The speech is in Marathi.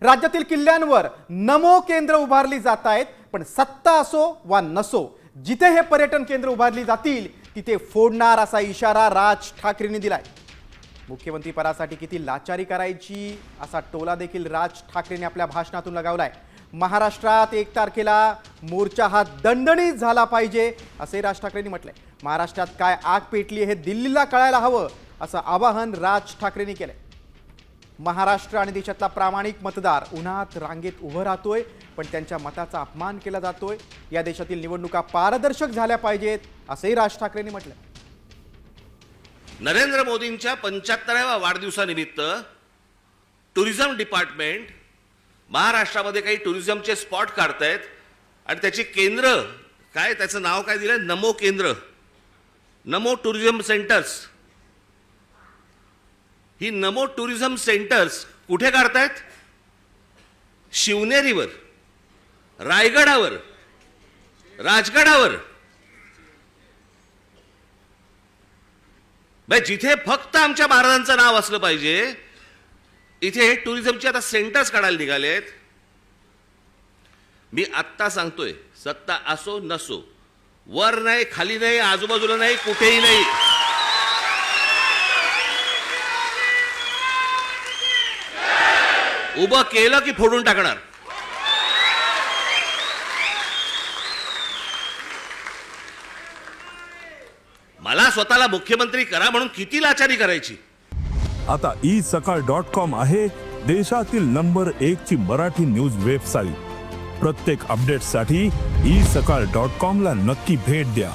राज्यातील किल्ल्यांवर नमो केंद्र उभारली जात आहेत, पण सत्ता असो वा नसो, जिथे हे पर्यटन केंद्र उभारली जातील तिथे फोडणार असा इशारा राज ठाकरेंनी दिलाय। मुख्यमंत्री पदासाठी किती लाचारी करायची असा टोला देखील राज ठाकरेंनी आपल्या भाषणातून लगावलाय। महाराष्ट्रात 1 तारखेला मोर्चा हा दणदणीत झाला पाहिजे असे राज ठाकरेंनी म्हटलंय। महाराष्ट्रात काय आग पेटली हे दिल्लीला कळायला हवं असं आवाहन राज ठाकरेंनी केलंय। महाराष्ट्र आणि देशातला प्रामाणिक मतदार उन्हात रांगेत उभं राहतोय, पण त्यांच्या मताचा अपमान केला जातोय। या देशातील निवडणुका पारदर्शक झाल्या पाहिजेत असंही राज ठाकरेंनी म्हटलंय। नरेंद्र मोदींच्या 75व्या वाढदिवसानिमित्त टुरिझम डिपार्टमेंट महाराष्ट्रामध्ये काही टुरिझमचे स्पॉट काढतायत आणि त्याची केंद्र काय, त्याचं नाव काय दिलंय, नमो केंद्र, नमो टुरिझम सेंटर्स। ही नमो टुरिझम सेंटर्स कुठे काढतायत? शिवनेरीवर, रायगडावर, राजगडावर। जिथे फक्त आमच्या महाराजांचं नाव असलं पाहिजे इथे हे टुरिझमचे आता सेंटर्स काढायला निघालेत। मी आत्ता सांगतोय, सत्ता असो नसो, वर नाही, खाली नाही, आजूबाजूला नाही, कुठेही नाही, उभं केलं की फोडून टाकणार। मला स्वतःला मुख्यमंत्री करा म्हणून किती लाचारी करायची। आता isakal.com आहे देशातील नंबर 1 ची मराठी न्यूज वेबसाईट। प्रत्येक अपडेटसाठी isakal.com ला नक्की भेट द्या।